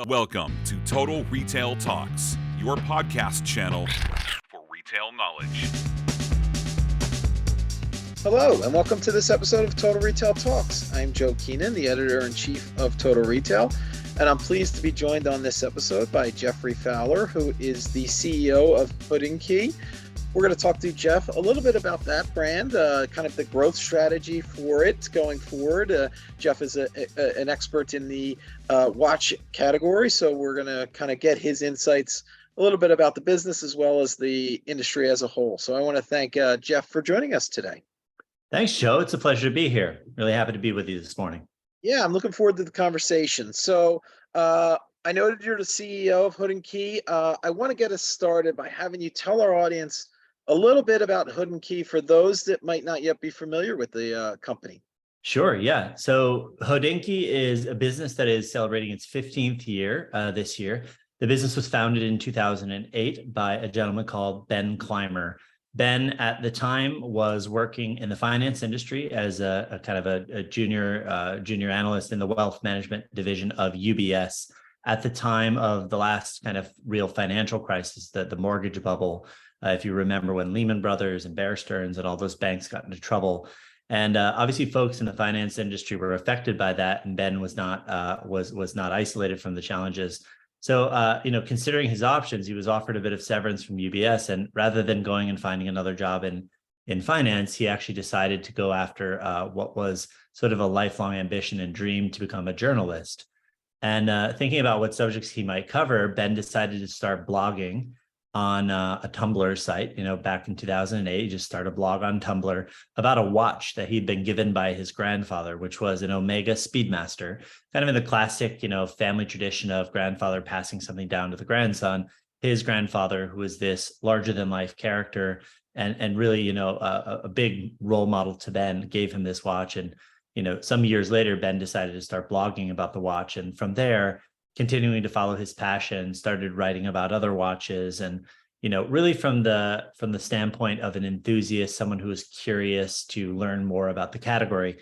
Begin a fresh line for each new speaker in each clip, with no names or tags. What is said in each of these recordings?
Welcome to Total Retail Talks, your podcast channel for retail knowledge.
Hello, and welcome to this episode of Total Retail Talks. I'm Joe Keenan, the editor-in-chief of Total Retail, and I'm pleased to be joined on this episode by Jeffery Fowler, who is the CEO of Hodinkee. We're going to talk to Jeff a little bit about that brand, kind of the growth strategy for it going forward. Jeff is an expert in the watch category, so we're going to kind of get his insights a little bit about the business as well as the industry as a whole. So I want to thank Jeff for joining us today.
Thanks, Joe. It's a pleasure to be here. Really happy to be with you this morning.
Yeah, I'm looking forward to the conversation. So I know that you're the CEO of Hodinkee. I want to get us started by having you tell our audience a little bit about Hodinkee for those that might not yet be familiar with the company.
Sure, yeah. So Hodinkee is a business that is celebrating its 15th year this year. The business was founded in 2008 by a gentleman called Ben Clymer. Ben, at the time, was working in the finance industry as a kind of a junior analyst in the wealth management division of UBS at the time of the last kind of real financial crisis, the mortgage bubble. If you remember when Lehman Brothers and Bear Stearns and all those banks got into trouble. And obviously folks in the finance industry were affected by that, and Ben was not isolated from the challenges. So, considering his options, he was offered a bit of severance from UBS, and rather than going and finding another job in finance, he actually decided to go after what was sort of a lifelong ambition and dream to become a journalist. And thinking about what subjects he might cover, Ben decided to start blogging on a Tumblr site. Back in 2008, he just started a blog on Tumblr about a watch that he'd been given by his grandfather, which was an Omega Speedmaster, kind of in the classic, family tradition of grandfather passing something down to the grandson. His grandfather, who was this larger than life character and really, a big role model to Ben, gave him this watch. And, some years later, Ben decided to start blogging about the watch. And from there, continuing to follow his passion, started writing about other watches, and really from the standpoint of an enthusiast, someone who was curious to learn more about the category.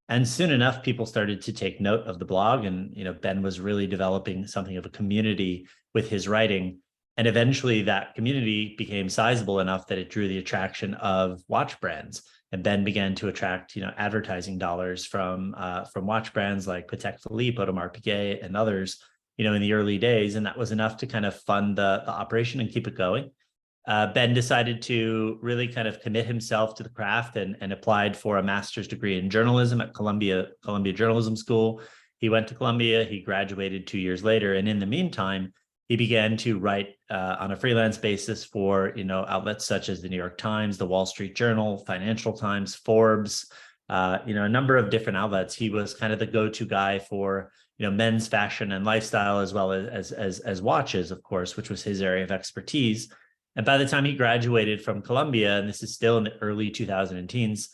And soon enough, people started to take note of the blog, and Ben was really developing something of a community with his writing. And eventually, that community became sizable enough that it drew the attraction of watch brands. And Ben began to attract advertising dollars from watch brands like Patek Philippe, Audemars Piguet, and others. In the early days, and that was enough to kind of fund the operation and keep it going. Ben decided to really kind of commit himself to the craft and applied for a master's degree in journalism at Columbia Journalism School. He went to Columbia, he graduated 2 years later, and in the meantime, he began to write on a freelance basis for outlets such as the New York Times, the Wall Street Journal, Financial Times, Forbes, a number of different outlets. He was kind of the go-to guy for men's fashion and lifestyle, as well as watches, of course, which was his area of expertise. And by the time he graduated from Columbia, and this is still in the early 2010s,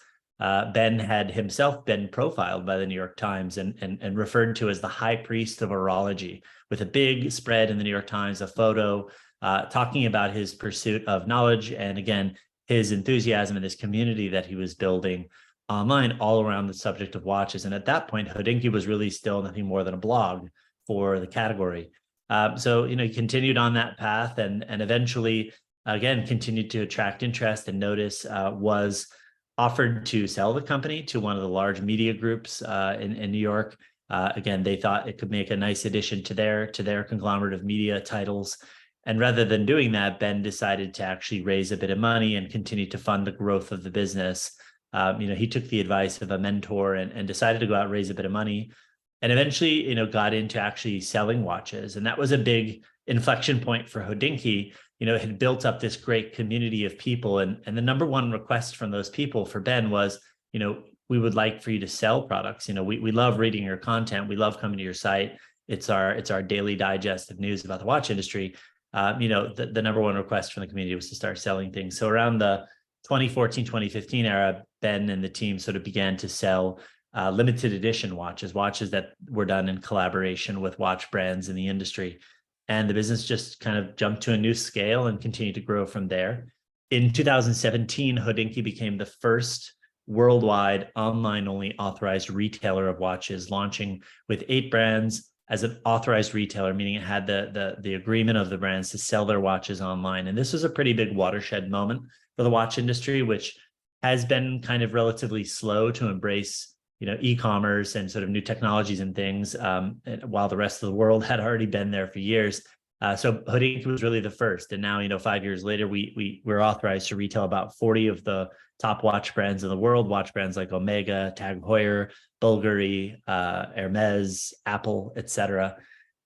Ben had himself been profiled by the New York Times and referred to as the high priest of horology, with a big spread in the New York Times, a photo talking about his pursuit of knowledge and, again, his enthusiasm in this community that he was building online all around the subject of watches. And at that point, Hodinkee was really still nothing more than a blog for the category. So he continued on that path and eventually, again, continued to attract interest and notice, was offered to sell the company to one of the large media groups in New York. Again, they thought it could make a nice addition to their conglomerate of media titles. And rather than doing that, Ben decided to actually raise a bit of money and continue to fund the growth of the business. He took the advice of a mentor and decided to go out and raise a bit of money, and eventually, got into actually selling watches. And that was a big inflection point for Hodinkee. It had built up this great community of people. And the number one request from those people for Ben was, we would like for you to sell products. We love reading your content. We love coming to your site. It's our daily digest of news about the watch industry. The number one request from the community was to start selling things. So around the 2014, 2015 era, Ben and the team sort of began to sell limited edition watches that were done in collaboration with watch brands in the industry. And the business just kind of jumped to a new scale and continued to grow from there. In 2017, Hodinkee became the first worldwide online-only authorized retailer of watches, launching with 8 brands, as an authorized retailer, meaning it had the agreement of the brands to sell their watches online. And this was a pretty big watershed moment for the watch industry, which has been kind of relatively slow to embrace, e-commerce and sort of new technologies and things, while the rest of the world had already been there for years. So Hodinkee was really the first. And now, 5 years later, we're authorized to retail about 40 of the top watch brands in the world, watch brands like Omega, Tag Heuer, Bulgari, Hermes, Apple, etc.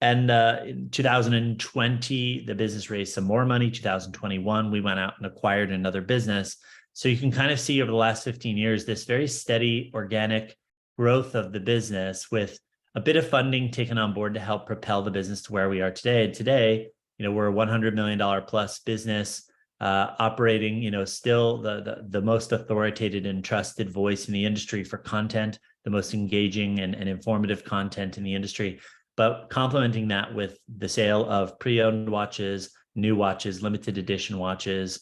And in 2020, the business raised some more money. 2021, we went out and acquired another business. So you can kind of see over the last 15 years, this very steady organic growth of the business with a bit of funding taken on board to help propel the business to where we are today. And today, we're a $100 million plus business, operating, still the most authoritative and trusted voice in the industry for content, the most engaging and informative content in the industry, but complementing that with the sale of pre-owned watches, new watches, limited edition watches,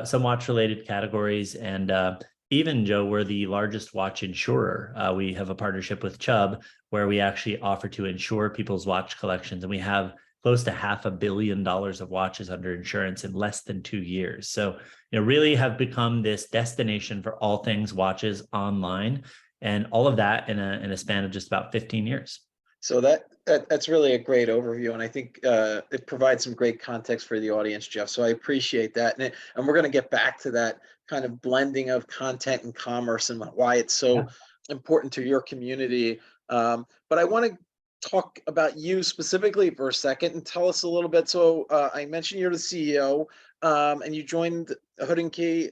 some watch-related categories, and even, Joe, we're the largest watch insurer. We have a partnership with Chubb where we actually offer to insure people's watch collections, and we have close to $500 million of watches under insurance in less than 2 years. So, really have become this destination for all things watches online, and all of that in a span of just about 15 years.
So that's really a great overview, and I think it provides some great context for the audience, Jeff. So I appreciate that, and we're going to get back to that kind of blending of content and commerce and why it's so important to your community. But I want to talk about you specifically for a second and tell us a little bit. So I mentioned you're the CEO, and you joined Hodinkee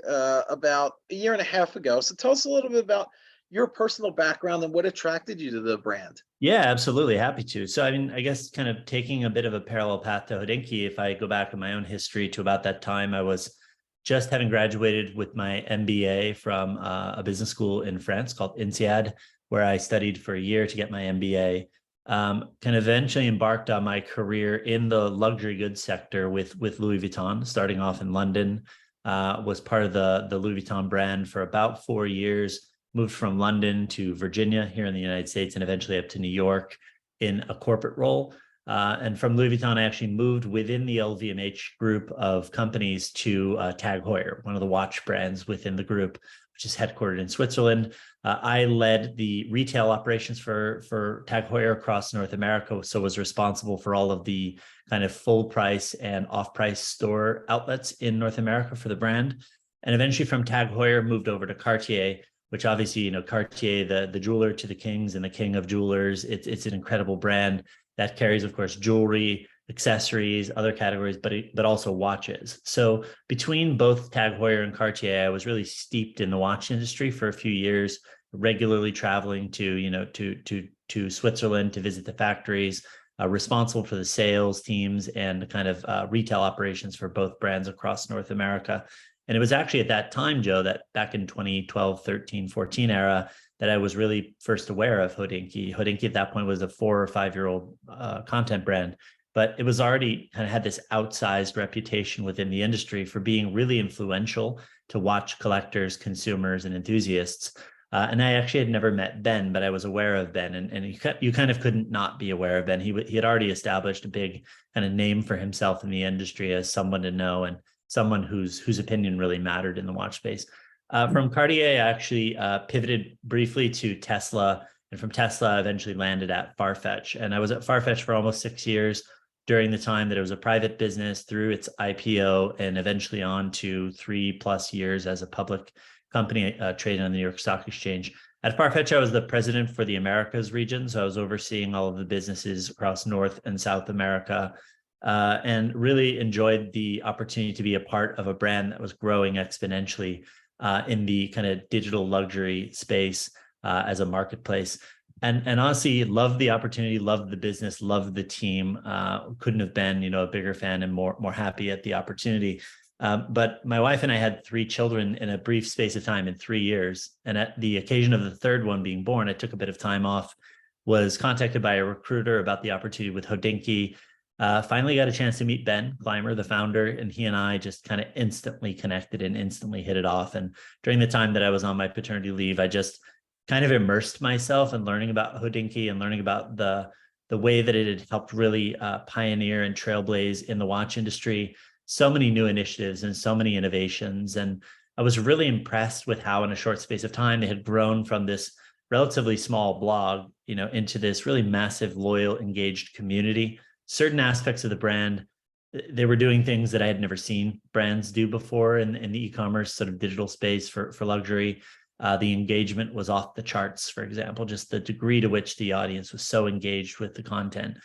about a year and a half ago. So tell us a little bit about your personal background and what attracted you to the brand.
Yeah, absolutely. Happy to. So, I guess kind of taking a bit of a parallel path to Hodinkee, if I go back in my own history to about that time, I was just having graduated with my MBA from a business school in France called INSEAD, where I studied for a year to get my MBA. Kind of eventually embarked on my career in the luxury goods sector with Louis Vuitton, starting off in London, was part of the Louis Vuitton brand for about 4 years. Moved from London to Virginia here in the United States and eventually up to New York in a corporate role. And from Louis Vuitton, I actually moved within the LVMH group of companies to Tag Heuer, one of the watch brands within the group, which is headquartered in Switzerland. I led the retail operations for Tag Heuer across North America, so was responsible for all of the kind of full price and off-price store outlets in North America for the brand. And eventually from Tag Heuer, moved over to Cartier, which obviously, Cartier, the jeweler to the kings and the king of jewelers. It's an incredible brand that carries, of course, jewelry, accessories, other categories, but also watches. So between both Tag Heuer and Cartier, I was really steeped in the watch industry for a few years, regularly traveling to Switzerland to visit the factories, responsible for the sales teams and the kind of retail operations for both brands across North America. And it was actually at that time, Joe, that back in 2012, 13, 14 era, that I was really first aware of Hodinkee. Hodinkee at that point was a 4 or 5 year old content brand, but it was already kind of had this outsized reputation within the industry for being really influential to watch collectors, consumers, and enthusiasts. And I actually had never met Ben, but I was aware of Ben, and you kind of couldn't not be aware of Ben. He had already established a big kind of name for himself in the industry as someone to know and someone whose opinion really mattered in the watch space. From Cartier, I actually pivoted briefly to Tesla, and from Tesla, I eventually landed at Farfetch. And I was at Farfetch for almost 6 years during the time that it was a private business through its IPO and eventually on to 3+ years as a public company traded on the New York Stock Exchange. At Farfetch, I was the president for the Americas region. So I was overseeing all of the businesses across North and South America. And really enjoyed the opportunity to be a part of a brand that was growing exponentially in the kind of digital luxury space as a marketplace. And honestly, loved the opportunity, loved the business, loved the team. Couldn't have been, a bigger fan and more happy at the opportunity. But my wife and I had 3 children in a brief space of time in 3 years. And at the occasion of the third one being born, I took a bit of time off, was contacted by a recruiter about the opportunity with Hodinkee. Finally got a chance to meet Ben Clymer, the founder, and he and I just kind of instantly connected and instantly hit it off. And during the time that I was on my paternity leave, I just kind of immersed myself in learning about Hodinkee and learning about the the way that it had helped really pioneer and trailblaze in the watch industry, so many new initiatives and so many innovations. And I was really impressed with how in a short space of time, they had grown from this relatively small blog, into this really massive, loyal, engaged community. Certain aspects of the brand, they were doing things that I had never seen brands do before in the e-commerce sort of digital space for luxury. The engagement was off the charts, for example, just the degree to which the audience was so engaged with the content.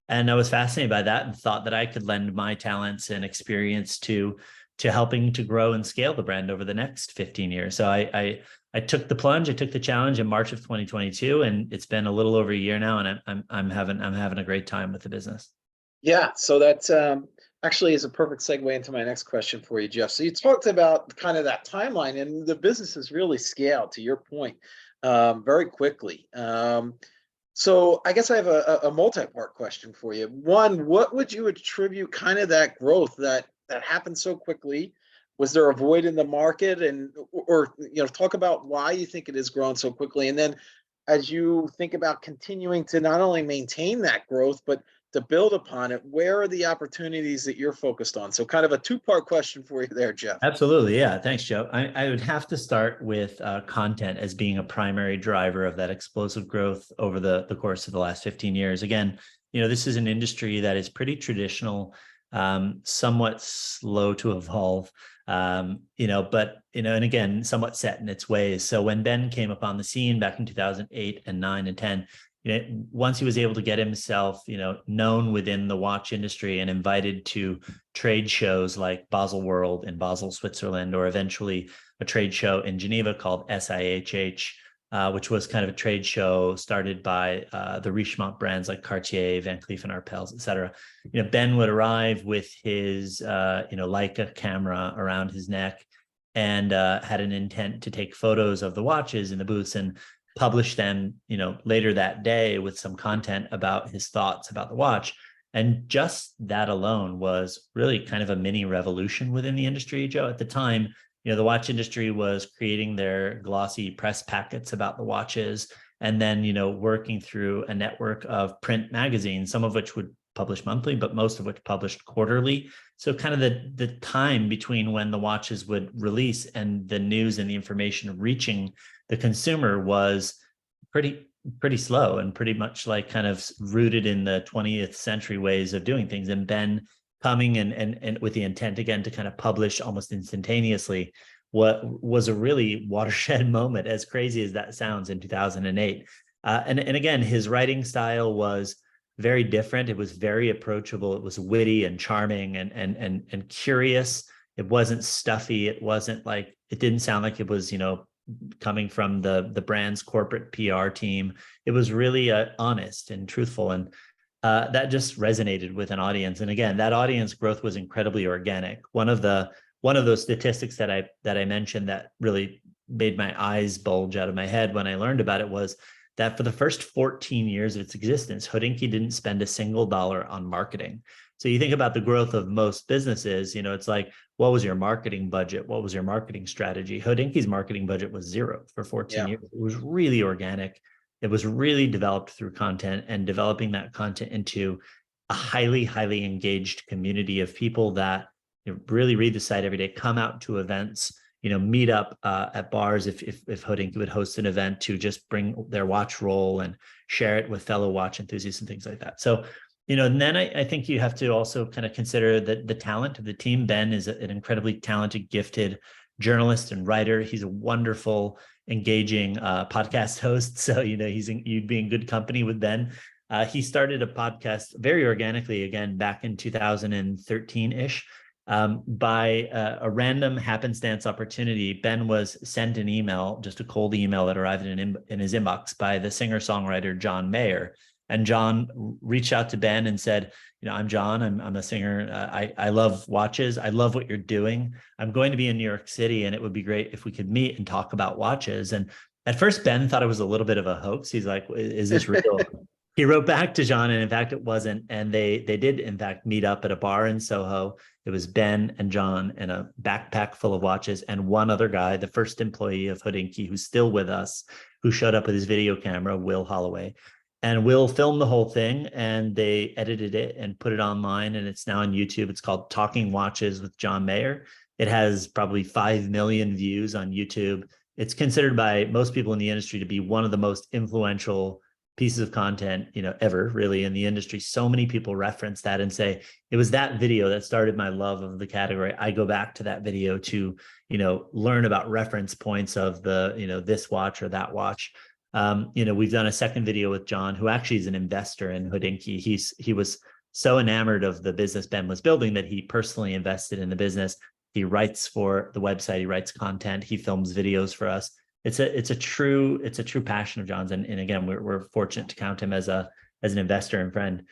And I was fascinated by that and thought that I could lend my talents and experience to helping to grow and scale the brand over the next 15 years. So I took the plunge, I took the challenge in March of 2022, and it's been a little over a year now, and I'm having a great time with the business.
Yeah, so that's actually is a perfect segue into my next question for you, Jeff. So you talked about kind of that timeline, and the business has really scaled, to your point, very quickly. So I guess I have a multi-part question for you. One, what would you attribute kind of that growth that happened so quickly? Was there a void in the market, and or talk about why you think it has grown so quickly, and then as you think about continuing to not only maintain that growth but to build upon it, where are the opportunities that you're focused on? So kind of a two-part question for you there, Jeff.
Absolutely. Yeah. Thanks, Joe. I would have to start with content as being a primary driver of that explosive growth over the course of the last 15 years. Again, this is an industry that is pretty traditional, somewhat slow to evolve, and again, somewhat set in its ways. So when Ben came upon the scene back in 2008 and 9 and 10, once he was able to get himself, known within the watch industry and invited to trade shows like Basel World in Basel, Switzerland, or eventually a trade show in Geneva called SIHH, which was kind of a trade show started by the Richemont brands like Cartier, Van Cleef and Arpels, et cetera. Ben would arrive with his, Leica camera around his neck and had an intent to take photos of the watches in the booths and publish them, later that day with some content about his thoughts about the watch. And just that alone was really kind of a mini revolution within the industry, Joe. At the time, the watch industry was creating their glossy press packets about the watches and then, working through a network of print magazines, some of which would publish monthly, but most of which published quarterly. So kind of the time between when the watches would release and the news and the information reaching the consumer was pretty slow and pretty much like kind of rooted in the 20th century ways of doing things. And Ben coming and with the intent again to kind of publish almost instantaneously what was a really watershed moment, as crazy as that sounds, in 2008. And again, his writing style was very different. It was very approachable. It was witty and charming and curious. It wasn't stuffy. It didn't sound like it was, coming from the brand's corporate PR team. It was really honest and truthful, and that just resonated with an audience. And again, that audience growth was incredibly organic. One of those statistics that I mentioned that really made my eyes bulge out of my head when I learned about it was that for the first 14 years of its existence, Hodinkee didn't spend a single dollar on marketing. So you think about the growth of most businesses, it's like, what was your marketing budget? What was your marketing strategy? Hodinkee's marketing budget was zero for 14 years. It was really organic. It was really developed through content and developing that content into a highly, highly engaged community of people that really read the site every day, come out to events, meet up at bars if Hodinkee would host an event to just bring their watch roll and share it with fellow watch enthusiasts and things like that. So, and then I think you have to also kind of consider the talent of the team. Ben is an incredibly talented, gifted journalist and writer. He's a wonderful, engaging podcast host. So, you'd be in good company with Ben. He started a podcast very organically, again, back in 2013-ish. By a random happenstance opportunity, Ben was sent an email, just a cold email that arrived in his inbox by the singer-songwriter John Mayer. And John reached out to Ben and said, I'm John, I'm a singer. I love watches. I love what you're doing. I'm going to be in New York City, and it would be great if we could meet and talk about watches. And at first, Ben thought it was a little bit of a hoax. He's like, is this real? He wrote back to John, and in fact, it wasn't. And they did, in fact, meet up at a bar in Soho. It was Ben and John and a backpack full of watches and one other guy, the first employee of Hodinkee, who's still with us, who showed up with his video camera, Will Holloway. and we'll film the whole thing, and they edited it and put it online, and it's now on YouTube. It's called Talking Watches with John Mayer. It has probably 5 million views on YouTube. It's considered by most people in the industry to be one of the most influential pieces of content, ever really in the industry. So many people reference that and say, it was that video that started my love of the category. I go back to that video to, learn about reference points of the, this watch or that watch. We've done a second video with John, who actually is an investor in Hodinkee. He was so enamored of the business Ben was building that he personally invested in the business. He writes for the website, he writes content, he films videos for us. It's a true passion of John's, and again, we're fortunate to count him as an investor and friend.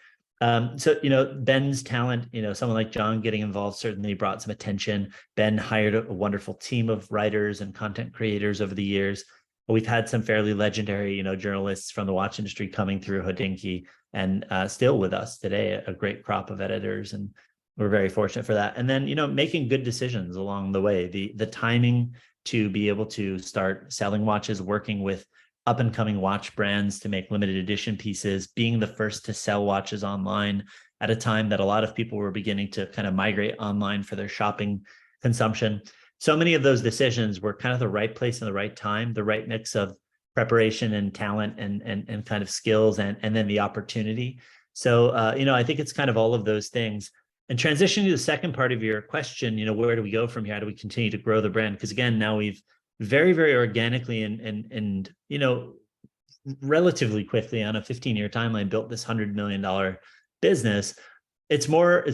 So Ben's talent, someone like John getting involved certainly brought some attention. Ben hired a wonderful team of writers and content creators over the years. We've had some fairly legendary, journalists from the watch industry coming through Hodinkee, and still with us today, a great crop of editors, and we're very fortunate for that. And then, making good decisions along the way, the timing to be able to start selling watches, working with up and coming watch brands to make limited edition pieces, being the first to sell watches online at a time that a lot of people were beginning to kind of migrate online for their shopping consumption. So many of those decisions were kind of the right place and the right time, the right mix of preparation and talent and kind of skills and then the opportunity. So, I think it's kind of all of those things. And transitioning to the second part of your question, where do we go from here? How do we continue to grow the brand? Because again, now we've very, very organically and relatively quickly on a 15-year timeline built this $100 million business. It's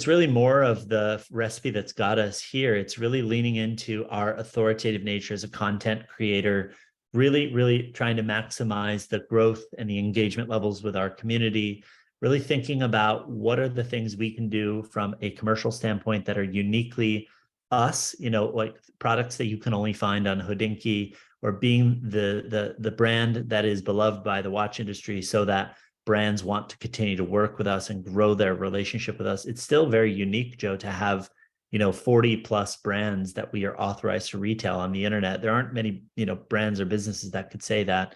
really more of the recipe that's got us here. It's really leaning into our authoritative nature as a content creator, really, really trying to maximize the growth and the engagement levels with our community, really thinking about what are the things we can do from a commercial standpoint that are uniquely us, like products that you can only find on Hodinkee, or being the brand that is beloved by the watch industry so that brands want to continue to work with us and grow their relationship with us. It's still very unique, Joe, to have 40 plus brands that we are authorized to retail on the internet. There aren't many brands or businesses that could say that.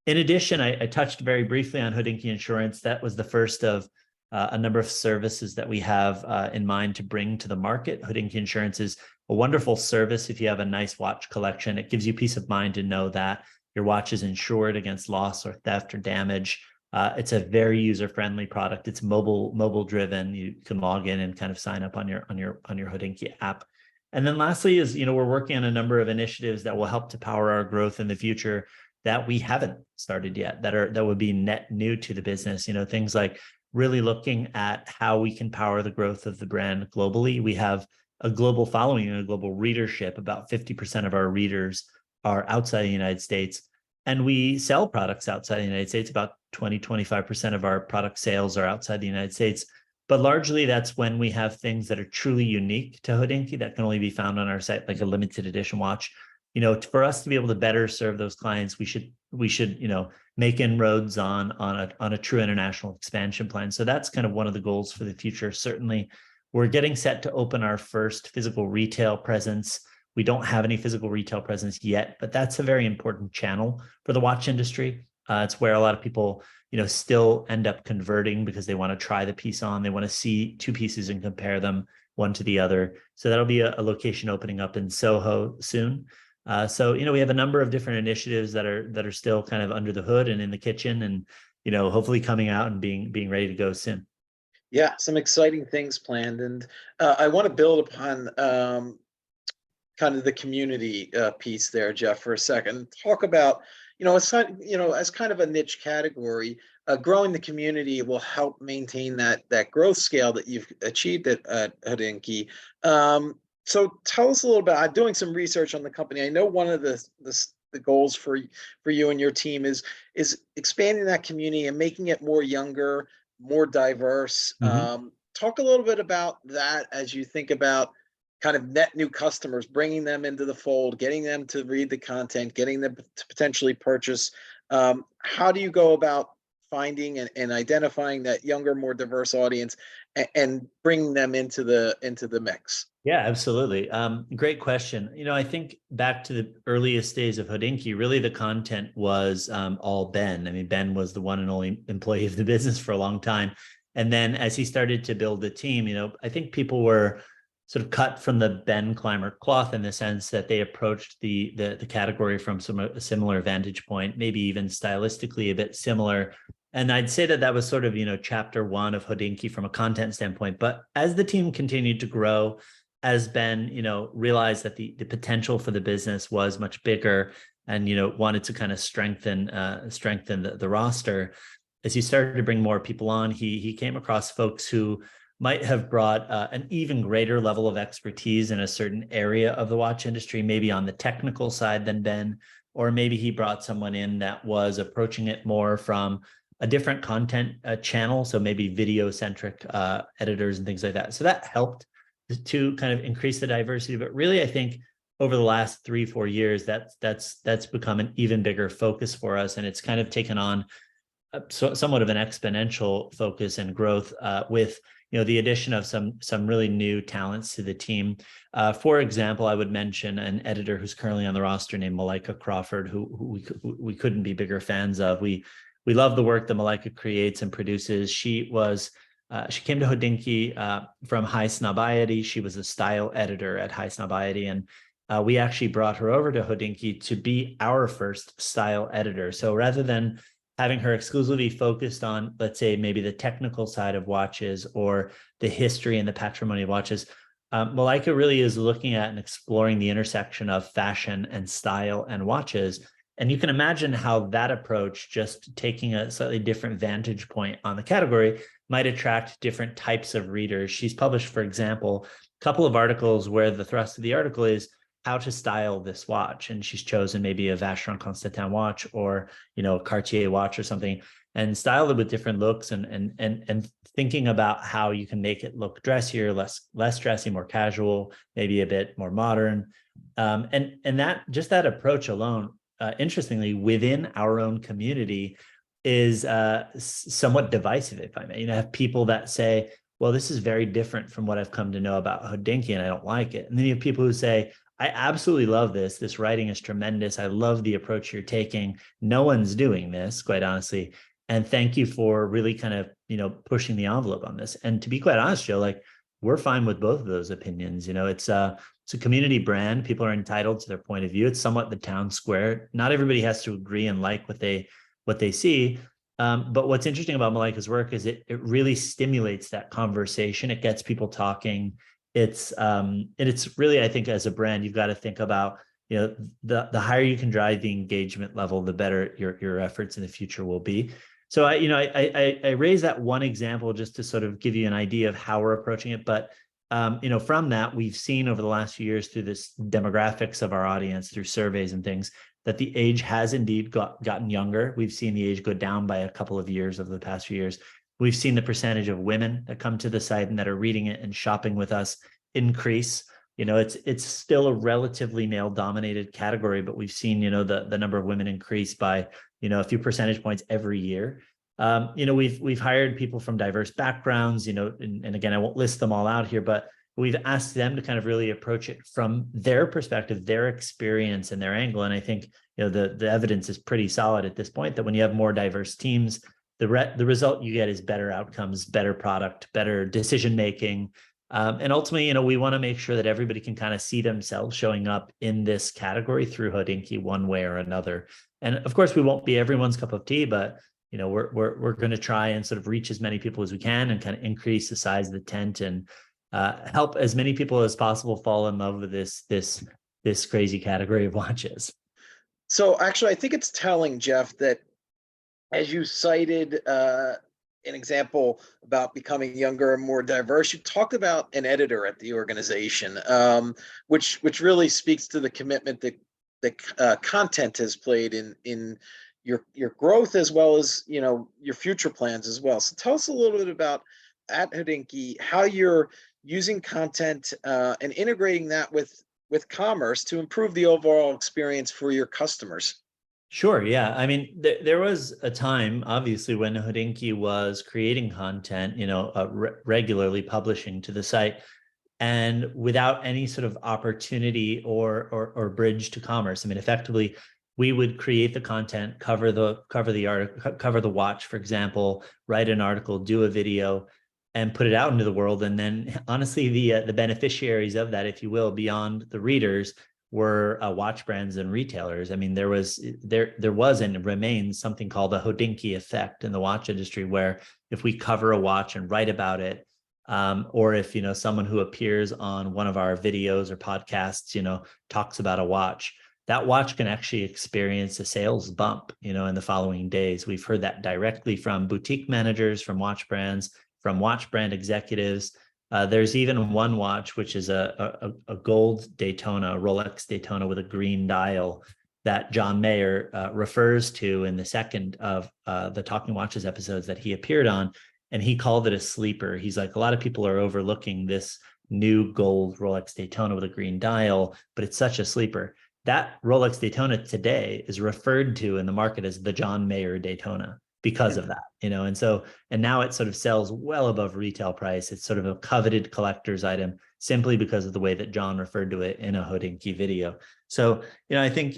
In addition, I touched very briefly on Hodinkee Insurance. That was the first of a number of services that we have in mind to bring to the market. Hodinkee Insurance is a wonderful service. If you have a nice watch collection, it gives you peace of mind to know that your watch is insured against loss or theft or damage. It's a very user-friendly product. It's mobile driven. You can log in and kind of sign up on your Hodinkee app. And then lastly is, we're working on a number of initiatives that will help to power our growth in the future that we haven't started yet, that would be net new to the business. Things like really looking at how we can power the growth of the brand globally. We have a global following and a global readership. About 50% of our readers are outside the United States, and we sell products outside the United States. About 25% of our product sales are outside the United States. But largely that's when we have things that are truly unique to Hodinkee that can only be found on our site, like a limited edition watch. For us to be able to better serve those clients, we should make inroads on a true international expansion plan. So that's kind of one of the goals for the future. Certainly, we're getting set to open our first physical retail presence. We don't have any physical retail presence yet, but that's a very important channel for the watch industry. It's where a lot of people, still end up converting because they want to try the piece on. They want to see two pieces and compare them one to the other. So that'll be a location opening up in Soho soon. So we have a number of different initiatives that are still kind of under the hood and in the kitchen, and hopefully coming out and being ready to go soon.
Yeah, some exciting things planned, and I want to build upon kind of the community piece there, Jeff, for a second. Talk about as kind of a niche category, growing the community will help maintain that growth scale that you've achieved at Hodinkee. So tell us a little bit. I'm doing some research on the company. I know one of the goals for you and your team is expanding that community and making it more younger, more diverse.
Mm-hmm.
Talk a little bit about that as you think about kind of net new customers, bringing them into the fold, getting them to read the content, getting them to potentially purchase. How do you go about finding and identifying that younger, more diverse audience and bringing them into the mix?
Yeah, absolutely. Great question. I think back to the earliest days of Hodinkee, really the content was all Ben. I mean, Ben was the one and only employee of the business for a long time. And then as he started to build the team, I think people were sort of cut from the Ben Clymer cloth in the sense that they approached the category from a similar vantage point, maybe even stylistically a bit similar. And I'd say that was sort of, chapter one of Hodinkee from a content standpoint. But as the team continued to grow, as Ben, realized that the potential for the business was much bigger and, wanted to kind of strengthen the roster, as he started to bring more people on, he came across folks who might have brought an even greater level of expertise in a certain area of the watch industry, maybe on the technical side than Ben, or maybe he brought someone in that was approaching it more from a different content channel. So maybe video centric editors and things like that. So that helped to kind of increase the diversity. But really, I think over the last 3-4 years, that's become an even bigger focus for us. And it's kind of taken on somewhat of an exponential focus and growth with the addition of some really new talents to the team. For example, I would mention an editor who's currently on the roster named Malika Crawford, who we couldn't be bigger fans of. We love the work that Malika creates and produces. She came to Hodinkee from High Snobiety. She was a style editor at High Snobiety, and we actually brought her over to Hodinkee to be our first style editor. So rather than having her exclusively focused on, let's say, maybe the technical side of watches or the history and the patrimony of watches, Malika really is looking at and exploring the intersection of fashion and style and watches. And you can imagine how that approach, just taking a slightly different vantage point on the category, might attract different types of readers. She's published, for example, a couple of articles where the thrust of the article is how to style this watch. And she's chosen maybe a Vacheron Constantin watch or, a Cartier watch or something, and styled it with different looks and thinking about how you can make it look dressier, less dressy, more casual, maybe a bit more modern. And that approach alone, interestingly, within our own community is somewhat divisive, if I may. Have people that say, well, this is very different from what I've come to know about Hodinkee and I don't like it. And then you have people who say, I absolutely love this. This writing is tremendous. I love the approach you're taking. No one's doing this, quite honestly. And thank you for really kind of, pushing the envelope on this. And to be quite honest, Joe, we're fine with both of those opinions. It's a community brand. People are entitled to their point of view. It's somewhat the town square. Not everybody has to agree and like what they see. But what's interesting about Malika's work is it really stimulates that conversation. It gets people talking. It's really, I think, as a brand, you've got to think about, the higher you can drive the engagement level, the better your efforts in the future will be. So I raise that one example just to sort of give you an idea of how we're approaching it. But from that, we've seen over the last few years through this demographics of our audience, through surveys and things, that the age has indeed gotten younger. We've seen the age go down by a couple of years over the past few years. We've seen the percentage of women that come to the site and that are reading it and shopping with us increase. It's still a relatively male-dominated category, but we've seen, the number of women increase by, a few percentage points every year. We've hired people from diverse backgrounds, and again, I won't list them all out here, but we've asked them to kind of really approach it from their perspective, their experience and their angle. And I think, the evidence is pretty solid at this point that when you have more diverse teams, the result you get is better outcomes, better product, better decision-making. And ultimately, we want to make sure that everybody can kind of see themselves showing up in this category through Hodinkee one way or another. And of course, we won't be everyone's cup of tea, but we're going to try and sort of reach as many people as we can and kind of increase the size of the tent and help as many people as possible fall in love with this crazy category of watches.
So actually, I think it's telling, Jeff, that as you cited an example about becoming younger and more diverse, you talked about an editor at the organization, which really speaks to the commitment that the content has played in your growth as well as your future plans as well. So tell us a little bit about at Hodinkee how you're using content and integrating that with commerce to improve the overall experience for your customers.
Sure. Yeah. I mean, there was a time, obviously, when Hodinkee was creating content, regularly publishing to the site, and without any sort of opportunity or bridge to commerce. I mean, effectively, we would create the content, cover the article, cover the watch, for example, write an article, do a video, and put it out into the world. And then, honestly, the beneficiaries of that, if you will, beyond the readers, were watch brands and retailers. I mean, there was and remains something called the Hodinkee effect in the watch industry, where if we cover a watch and write about it, or if someone who appears on one of our videos or podcasts, talks about a watch, that watch can actually experience a sales bump, in the following days. We've heard that directly from boutique managers, from watch brands, from watch brand executives. There's even one watch, which is a gold Daytona, a Rolex Daytona with a green dial, that John Mayer refers to in the second of the Talking Watches episodes that he appeared on. And he called it a sleeper. He's like, a lot of people are overlooking this new gold Rolex Daytona with a green dial, but it's such a sleeper. That Rolex Daytona today is referred to in the market as the John Mayer Daytona because of that, and now it sort of sells well above retail price. It's sort of a coveted collector's item simply because of the way that John referred to it in a Hodinkee video. So, I think,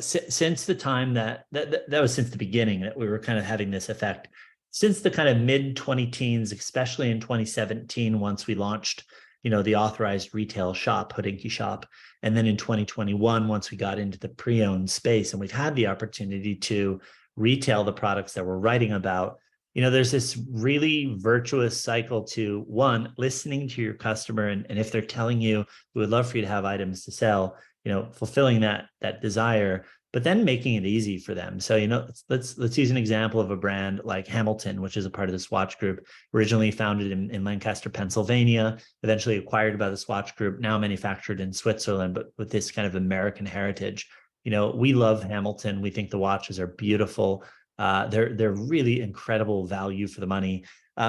since the time that was since the beginning that we were kind of having this effect. Since the kind of mid 20-teens, especially in 2017, once we launched, the authorized retail shop, Hodinkee Shop, and then in 2021, once we got into the pre-owned space and we've had the opportunity to retail the products that we're writing about, there's this really virtuous cycle to, one, listening to your customer, and if they're telling you, we would love for you to have items to sell, fulfilling that desire, but then making it easy for them. So, let's use an example of a brand like Hamilton, which is a part of the Swatch Group, originally founded in Lancaster, Pennsylvania, eventually acquired by the Swatch Group, now manufactured in Switzerland, but with this kind of American heritage. We love Hamilton. We think the watches are beautiful. They're really incredible value for the money.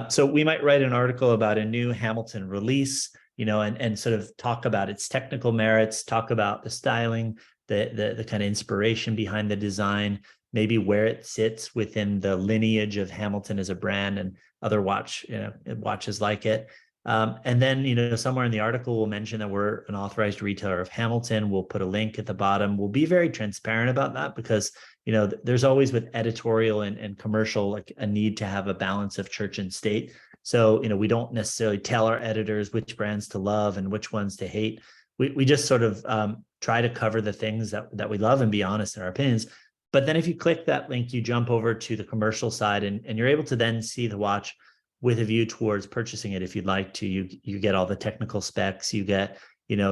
So we might write an article about a new Hamilton release, and sort of talk about its technical merits, talk about the styling, the kind of inspiration behind the design, maybe where it sits within the lineage of Hamilton as a brand and other watches like it. And then, somewhere in the article, we'll mention that we're an authorized retailer of Hamilton. We'll put a link at the bottom. We'll be very transparent about that because, there's always with editorial and commercial, like a need to have a balance of church and state. So, we don't necessarily tell our editors which brands to love and which ones to hate. We just sort of try to cover the things that we love and be honest in our opinions. But then if you click that link, you jump over to the commercial side and you're able to then see the watch with a view towards purchasing it if you'd like to. You get all the technical specs, you get,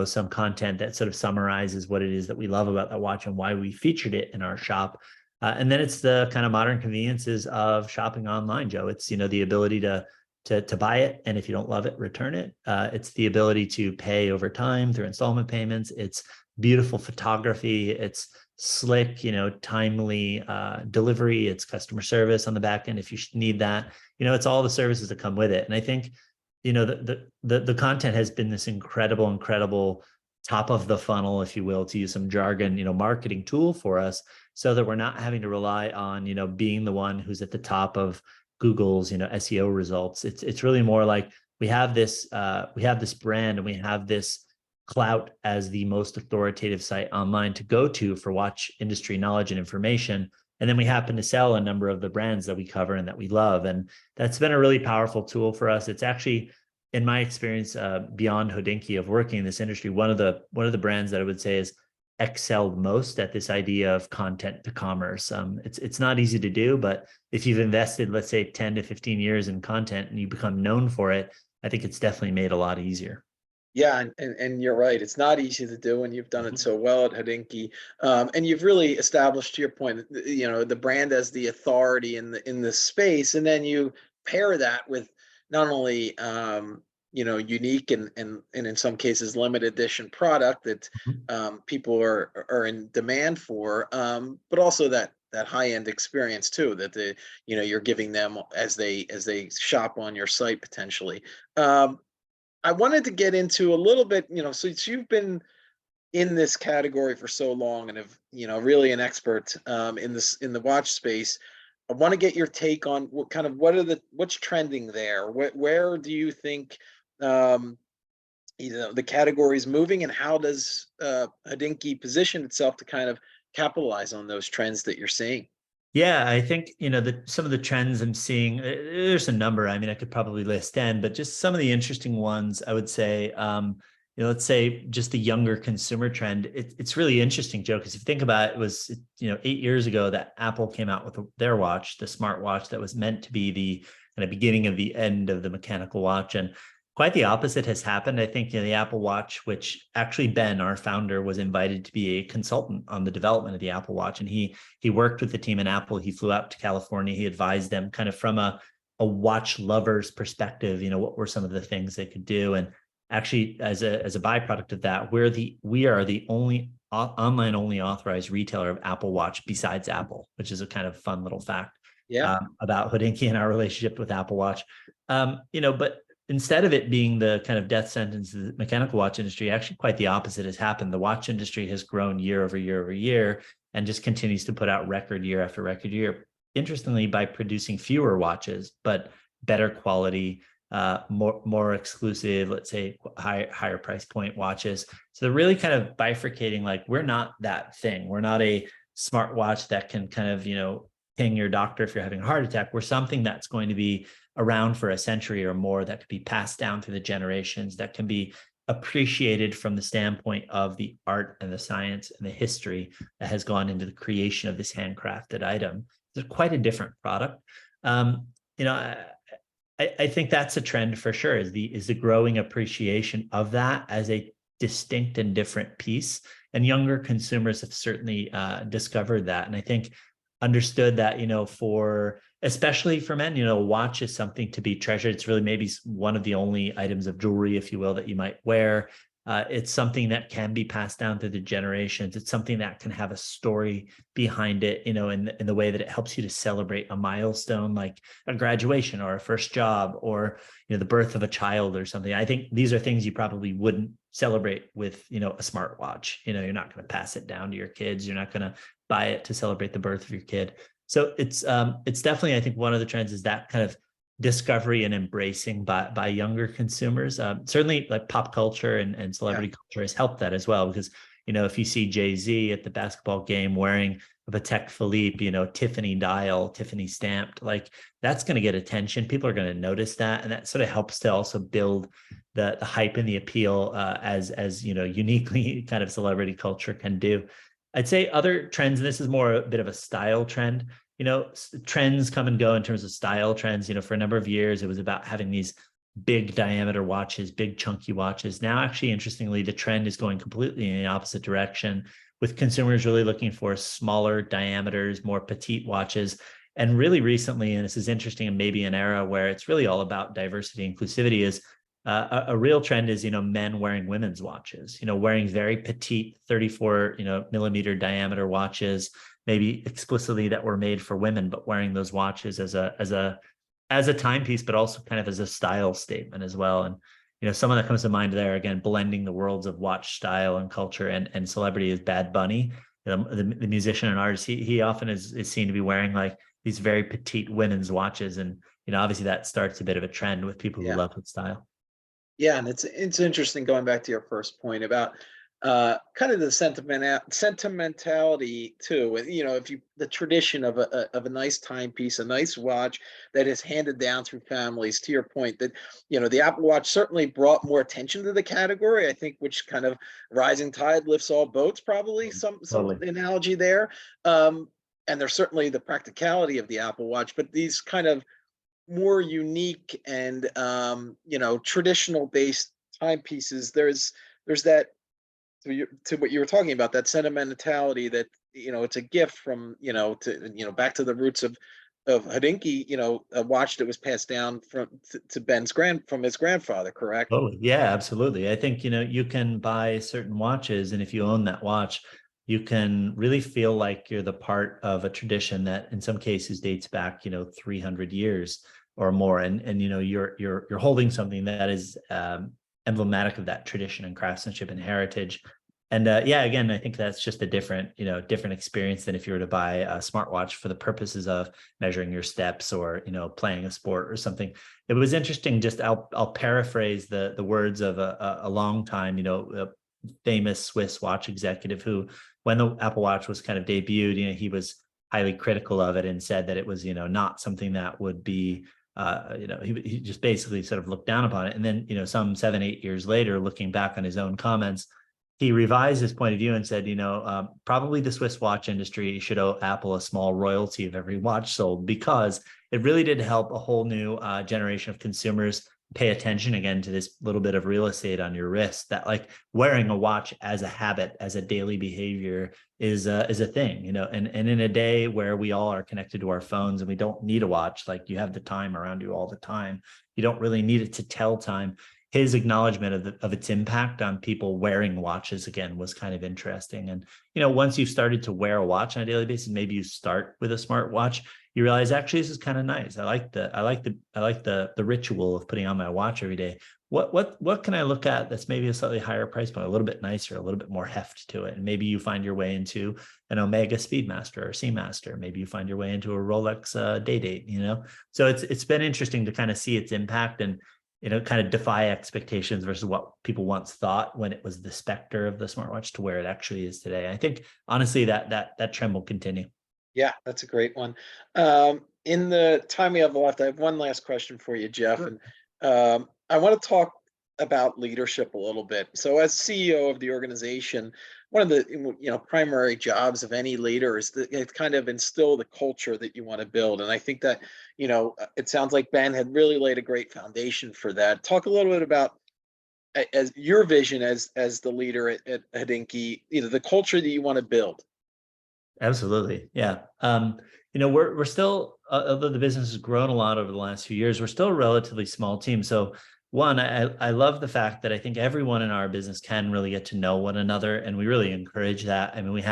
some content that sort of summarizes what it is that we love about that watch and why we featured it in our shop. And then it's the kind of modern conveniences of shopping online, Joe. It's, the ability to buy it, and if you don't love it, return it. It's the ability to pay over time through installment payments. It's beautiful photography. It's slick, timely delivery. It's customer service on the back end if you need that. It's all the services that come with it. And I think, the content has been this incredible top of the funnel, if you will, to use some jargon, marketing tool for us, so that we're not having to rely on, being the one who's at the top of Google's, SEO results. It's really more like we have this brand and we have this clout as the most authoritative site online to go to for watch industry knowledge and information. And then we happen to sell a number of the brands that we cover and that we love. And that's been a really powerful tool for us. It's actually, in my experience, beyond Hodinkee of working in this industry, one of the brands that I would say is excelled most at this idea of content to commerce. It's not easy to do, but if you've invested, let's say 10 to 15 years in content and you become known for it, I think it's definitely made a lot easier.
Yeah, and you're right. It's not easy to do, and you've done it so well at Hodinkee. And you've really established, to your point, the brand as the authority in the space, and then you pair that with not only unique and in some cases limited edition product that people are in demand for, but also that high end experience too that you're giving them as they shop on your site potentially. I wanted to get into a little bit, since you've been, in this category for so long and have, really an expert in the watch space. I want to get your take on what's trending there. Where do you think um, the category is moving, and how does Hodinkee position itself to kind of capitalize on those trends that you're seeing?
Yeah, I think, some of the trends I'm seeing, there's a number. I mean, I could probably list 10, but just some of the interesting ones, I would say, let's say just the younger consumer trend. It's really interesting, Joe, because if you think about it, it was, 8 years ago that Apple came out with their watch, the smartwatch that was meant to be the kind of beginning of the end of the mechanical watch. And quite the opposite has happened. I think, the Apple Watch, which actually Ben, our founder, was invited to be a consultant on the development of the Apple Watch. And he worked with the team in Apple. He flew out to California. He advised them kind of from a watch lover's perspective, what were some of the things they could do. And actually, as a byproduct of that, we are the only online only authorized retailer of Apple Watch besides Apple, which is a kind of fun little fact about Hodinkee and our relationship with Apple Watch. But instead of it being the kind of death sentence of the mechanical watch industry, actually quite the opposite has happened. The watch industry has grown year over year over year and just continues to put out record year after record year. Interestingly, by producing fewer watches, but better quality, more exclusive, let's say higher price point watches. So they're really kind of bifurcating, like, we're not that thing. We're not a smartwatch that can kind of, ping your doctor if you're having a heart attack. We're something that's going to be around for a century or more, that could be passed down through the generations, that can be appreciated from the standpoint of the art and the science and the history that has gone into the creation of this handcrafted item. It's quite a different product. I think that's a trend for sure, is the growing appreciation of that as a distinct and different piece. And younger consumers have certainly discovered that. And I think understood that, especially for men, a watch is something to be treasured. It's really maybe one of the only items of jewelry, if you will, that you might wear. It's something that can be passed down through the generations. It's something that can have a story behind it, in the way that it helps you to celebrate a milestone, like a graduation or a first job, or, the birth of a child or something. I think these are things you probably wouldn't celebrate with, a smartwatch. You're not going to pass it down to your kids. You're not going to buy it to celebrate the birth of your kid. So it's definitely, I think, one of the trends is that kind of discovery and embracing by younger consumers. Certainly, like pop culture and celebrity culture has helped that as well, because if you see Jay-Z at the basketball game wearing a Patek Philippe, Tiffany dial, Tiffany stamped, like, that's going to get attention. People are going to notice that, and that sort of helps to also build the hype and the appeal as uniquely kind of celebrity culture can do. I'd say other trends, and this is more a bit of a style trend. Trends come and go in terms of style trends. For a number of years, it was about having these big diameter watches, big chunky watches. Now, actually, interestingly, the trend is going completely in the opposite direction, with consumers really looking for smaller diameters, more petite watches. And really recently, and this is interesting, and maybe an era where it's really all about diversity, inclusivity, is a real trend is, men wearing women's watches, wearing very petite 34, millimeter diameter watches, maybe explicitly that were made for women, but wearing those watches as a timepiece, but also kind of as a style statement as well. And, someone that comes to mind there, again, blending the worlds of watch style and culture and celebrity, is Bad Bunny, the musician and artist. He often is seen to be wearing like these very petite women's watches. And, obviously that starts a bit of a trend with people who love his style.
Yeah, and it's interesting, going back to your first point about kind of the sentimentality too. If the tradition of a nice timepiece, a nice watch that is handed down through families. To your point, that the Apple Watch certainly brought more attention to the category. I think, which kind of rising tide lifts all boats. Probably some
Totally.
analogy there. And there's certainly the practicality of the Apple Watch, but these kind of more unique and traditional based timepieces, there's that, to what you were talking about, that sentimentality, that it's a gift from to back to the roots of Hodinkee, a watch that was passed down to Ben's from his grandfather, correct?
Totally. Yeah, absolutely. I think, you can buy certain watches, and if you own that watch, you can really feel like you're the part of a tradition that in some cases dates back, 300 years or more. And you're holding something that is emblematic of that tradition and craftsmanship and heritage. And again, I think that's just a different experience than if you were to buy a smartwatch for the purposes of measuring your steps or, playing a sport or something. It was interesting. Just I'll paraphrase the words of a long time, famous Swiss watch executive who, when the Apple Watch was kind of debuted, he was highly critical of it and said that it was, not something that would be, he just basically sort of looked down upon it. And then, some 7-8 years later, looking back on his own comments, he revised his point of view and said, probably the Swiss watch industry should owe Apple a small royalty of every watch sold, because it really did help a whole new generation of consumers pay attention again to this little bit of real estate on your wrist, that like wearing a watch as a habit, as a daily behavior is a thing, and in a day where we all are connected to our phones and we don't need a watch, like you have the time around you all the time, you don't really need it to tell time. His acknowledgement of its impact on people wearing watches again was kind of interesting. And, once you've started to wear a watch on a daily basis, maybe you start with a smartwatch, you realize actually this is kind of nice. I like the ritual of putting on my watch every day. What can I look at that's maybe a slightly higher price point, a little bit nicer, a little bit more heft to it? And maybe you find your way into an Omega Speedmaster or Seamaster. Maybe you find your way into a Rolex Day Date, So it's been interesting to kind of see its impact and, kind of defy expectations versus what people once thought when it was the specter of the smartwatch to where it actually is today. I think honestly that trend will continue.
Yeah, that's a great one. In the time we have left, I have one last question for you, Jeff.
Sure.
And I want to talk about leadership a little bit. So as CEO of the organization, one of the primary jobs of any leader is to kind of instill the culture that you want to build. And I think that, it sounds like Ben had really laid a great foundation for that. Talk a little bit about as your vision as the leader at Hodinkee, the culture that you want to build.
Absolutely. Yeah. We're still, although the business has grown a lot over the last few years, we're still a relatively small team. So one, I love the fact that I think everyone in our business can really get to know one another, and we really encourage that. I mean, we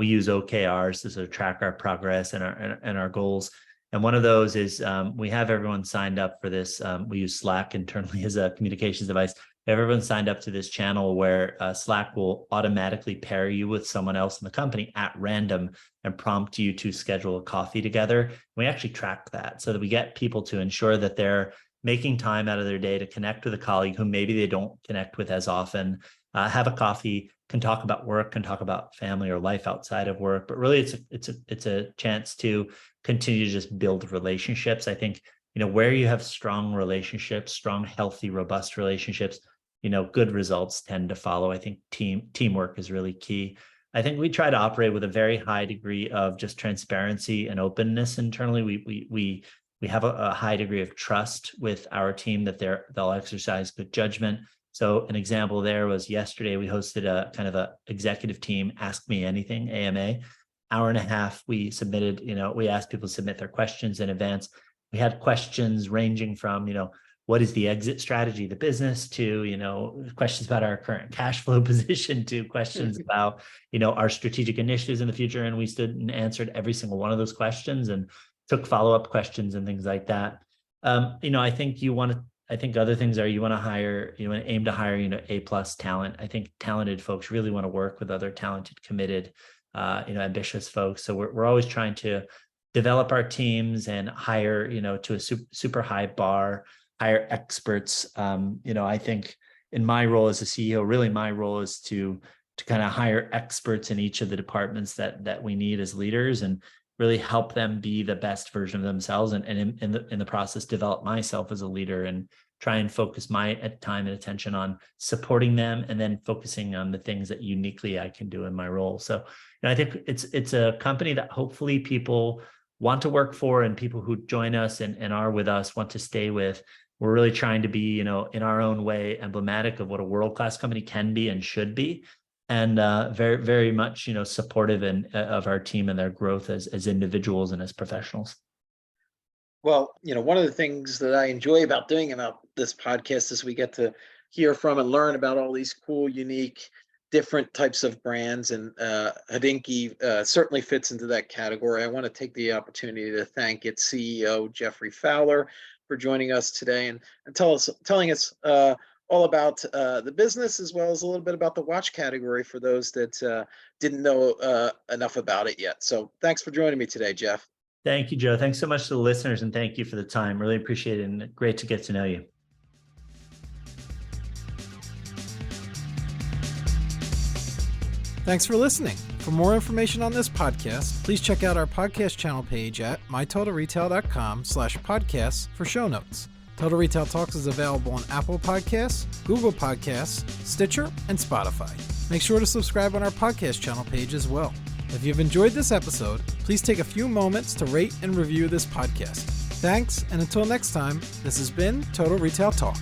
use OKRs to sort of track our progress and our goals. And one of those is we have everyone signed up for this. We use Slack internally as a communications device. Everyone signed up to this channel where Slack will automatically pair you with someone else in the company at random and prompt you to schedule a coffee together. We actually track that so that we get people to ensure that they're making time out of their day to connect with a colleague who maybe they don't connect with as often, have a coffee, can talk about work, can talk about family or life outside of work. But really, it's a chance to continue to just build relationships. I think, where you have strong relationships, strong, healthy, robust relationships, good results tend to follow. I think teamwork is really key. I think we try to operate with a very high degree of just transparency and openness internally. We have a high degree of trust with our team that they'll exercise good judgment. So an example there was yesterday, we hosted a kind of a executive team, Ask Me Anything, AMA. Hour and a half, we submitted, we asked people to submit their questions in advance. We had questions ranging from, what is the exit strategy of the business, to, questions about our current cash flow position, to questions about, our strategic initiatives in the future. And we stood and answered every single one of those questions and took follow-up questions and things like that. I think other things are you want to aim to hire, A+ talent. I think talented folks really want to work with other talented, committed, ambitious folks. So we're always trying to develop our teams and hire, to a super high bar, hire experts. I think in my role as a CEO, really my role is to kind of hire experts in each of the departments that we need as leaders and really help them be the best version of themselves, and in the process develop myself as a leader and try and focus my time and attention on supporting them and then focusing on the things that uniquely I can do in my role. So I think it's a company that hopefully people want to work for, and people who join us and are with us want to stay with. We're really trying to be, in our own way, emblematic of what a world-class company can be and should be. And very, very much, supportive of our team and their growth as individuals and as professionals.
Well, one of the things that I enjoy about this podcast is we get to hear from and learn about all these cool, unique, different types of brands. And Hodinkee certainly fits into that category. I want to take the opportunity to thank its CEO, Jeffery Fowler, for joining us today and telling us all about the business as well as a little bit about the watch category for those that didn't know enough about it yet. So thanks for joining me today, Jeff.
Thank you, Joe. Thanks so much to the listeners, and thank you for the time. Really appreciate it, and great to get to know you.
Thanks for listening. For more information on this podcast, please check out our podcast channel page at mytotalretail.com/podcasts for show notes. Total Retail Talks is available on Apple Podcasts, Google Podcasts, Stitcher, and Spotify. Make sure to subscribe on our podcast channel page as well. If you've enjoyed this episode, please take a few moments to rate and review this podcast. Thanks, and until next time, this has been Total Retail Talk.